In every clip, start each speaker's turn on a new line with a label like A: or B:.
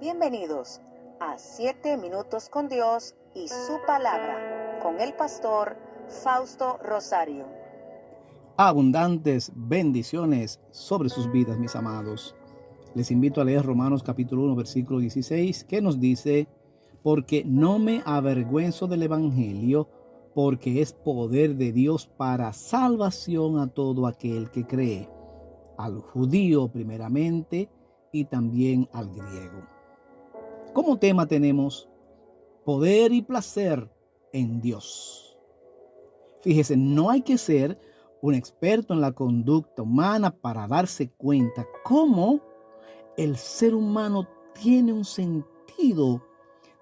A: Bienvenidos a 7 minutos con Dios y su palabra con el pastor Fausto Rosario.
B: Abundantes bendiciones sobre sus vidas, mis amados. Les invito a leer Romanos capítulo 1, versículo 16, que nos dice: porque no me avergüenzo del evangelio, porque es poder de Dios para salvación a todo aquel que cree, al judío primeramente y también al griego. Como tema tenemos poder y placer en Dios. Fíjese, no hay que ser un experto en la conducta humana para darse cuenta cómo el ser humano tiene un sentido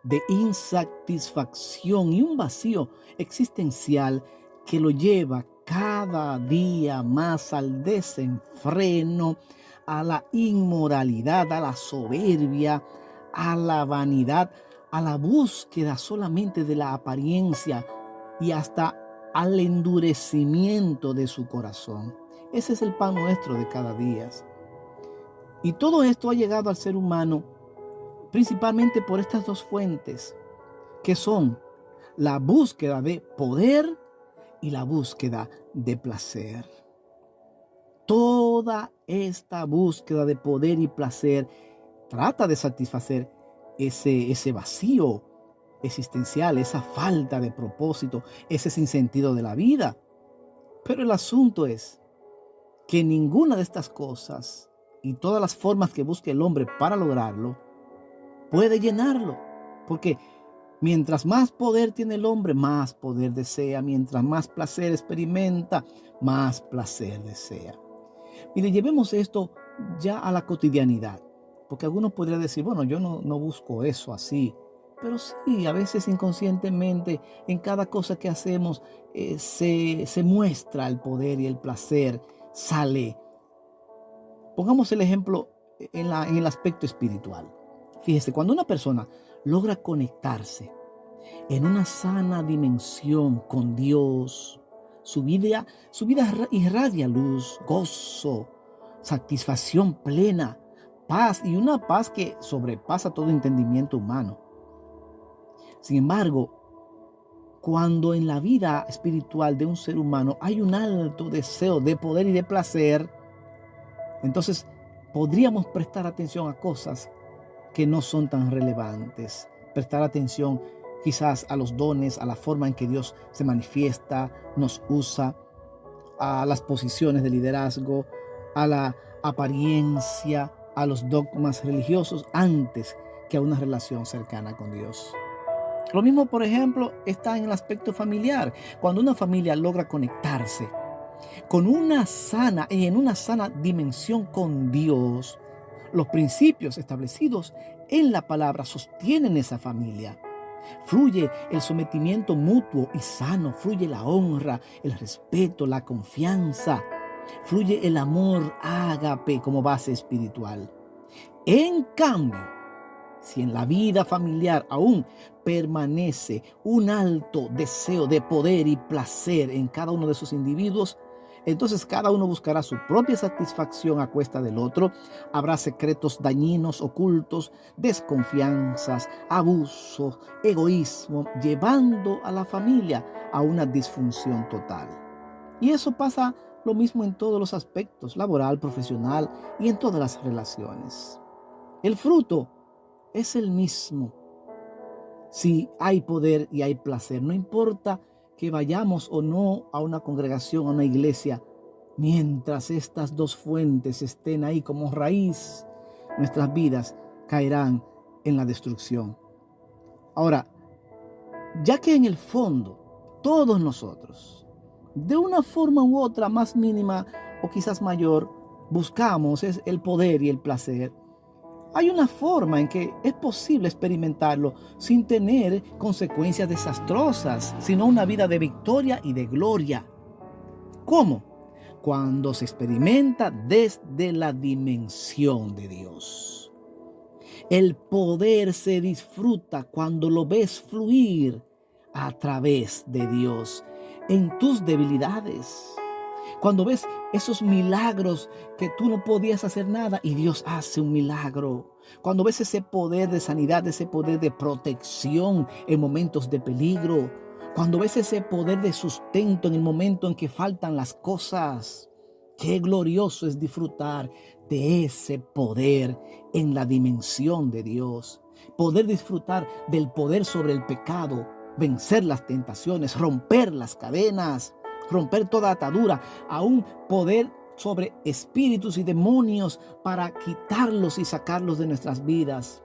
B: de insatisfacción y un vacío existencial que lo lleva cada día más al desenfreno, a la inmoralidad, a la soberbia, a la vanidad, a la búsqueda solamente de la apariencia y hasta al endurecimiento de su corazón. Ese es el pan nuestro de cada día. Y todo esto ha llegado al ser humano principalmente por estas dos fuentes, que son la búsqueda de poder y la búsqueda de placer. Toda esta búsqueda de poder y placer trata de satisfacer ese vacío existencial, esa falta de propósito, ese sinsentido de la vida. Pero el asunto es que ninguna de estas cosas y todas las formas que busque el hombre para lograrlo puede llenarlo, porque mientras más poder tiene el hombre, más poder desea. Mientras más placer experimenta, más placer desea. Mire, llevemos esto ya a la cotidianidad, porque algunos podrían decir: bueno, yo no busco eso así. Pero sí, a veces inconscientemente en cada cosa que hacemos se muestra el poder y el placer, sale. Pongamos el ejemplo en el aspecto espiritual. Fíjese, cuando una persona logra conectarse en una sana dimensión con Dios, su vida irradia luz, gozo, satisfacción plena, paz, y una paz que sobrepasa todo entendimiento humano. Sin embargo, cuando en la vida espiritual de un ser humano hay un alto deseo de poder y de placer, entonces podríamos prestar atención a cosas que no son tan relevantes. Prestar atención quizás a los dones, a la forma en que Dios se manifiesta, nos usa, a las posiciones de liderazgo, a la apariencia, a los dogmas religiosos, antes que a una relación cercana con Dios. Lo mismo, por ejemplo, está en el aspecto familiar. Cuando una familia logra conectarse con una sana y en una sana dimensión con Dios, los principios establecidos en la palabra sostienen esa familia. Fluye el sometimiento mutuo y sano, fluye la honra, el respeto, la confianza, fluye el amor ágape como base espiritual. En cambio, si en la vida familiar aún permanece un alto deseo de poder y placer en cada uno de sus individuos, entonces cada uno buscará su propia satisfacción a cuesta del otro. Habrá secretos dañinos, ocultos, desconfianzas, abusos, egoísmo, llevando a la familia a una disfunción total. Y eso pasa lo mismo en todos los aspectos, laboral, profesional y en todas las relaciones. El fruto es el mismo. Si hay poder y hay placer, no importa que vayamos o no a una congregación, a una iglesia, mientras estas dos fuentes estén ahí como raíz, nuestras vidas caerán en la destrucción. Ahora, ya que en el fondo todos nosotros, de una forma u otra, más mínima o quizás mayor, buscamos es el poder y el placer, hay una forma en que es posible experimentarlo sin tener consecuencias desastrosas, sino una vida de victoria y de gloria. ¿Cómo? Cuando se experimenta desde la dimensión de Dios. El poder se disfruta cuando lo ves fluir a través de Dios en tus debilidades, Cuando ves esos milagros que tú no podías hacer nada y Dios hace un milagro. Cuando ves ese poder de sanidad, ese poder de protección en momentos de peligro. Cuando ves ese poder de sustento en el momento en que faltan las cosas. Qué glorioso es disfrutar de ese poder en la dimensión de Dios. Poder disfrutar del poder sobre el pecado, vencer las tentaciones, romper las cadenas, romper toda atadura, aún poder sobre espíritus y demonios para quitarlos y sacarlos de nuestras vidas.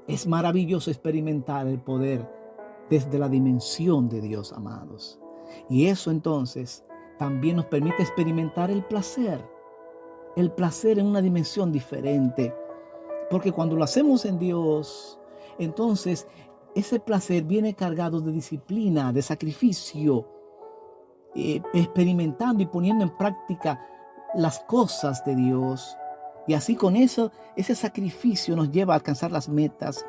B: Es maravilloso experimentar el poder desde la dimensión de Dios, amados. Y eso entonces también nos permite experimentar el placer en una dimensión diferente. Porque cuando lo hacemos en Dios, entonces ese placer viene cargado de disciplina, de sacrificio, experimentando y poniendo en práctica las cosas de Dios. Y así con eso, ese sacrificio nos lleva a alcanzar las metas.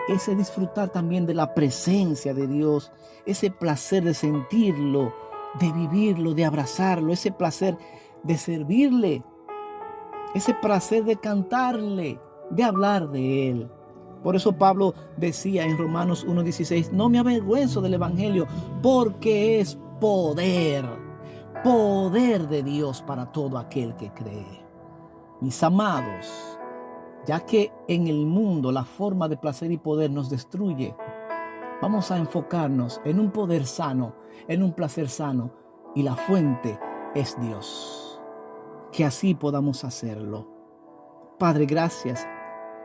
B: Ese disfrutar también de la presencia de Dios, ese placer de sentirlo, de vivirlo, de abrazarlo, ese placer de servirle, ese placer de cantarle, de hablar de Él. Por eso Pablo decía en Romanos 1:16, no me avergüenzo del Evangelio, porque es poder de Dios para todo aquel que cree. Mis amados, ya que en el mundo la forma de placer y poder nos destruye, vamos a enfocarnos en un poder sano, en un placer sano, y la fuente es Dios. Que así podamos hacerlo. Padre, gracias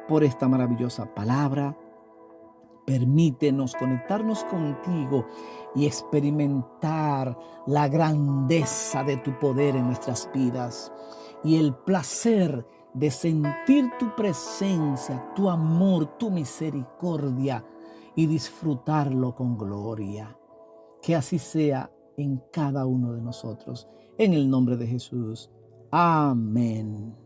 B: por esta maravillosa palabra. Permítenos conectarnos contigo y experimentar la grandeza de tu poder en nuestras vidas y el placer de sentir tu presencia, tu amor, tu misericordia y disfrutarlo con gloria. Que así sea en cada uno de nosotros. En el nombre de Jesús. Amén.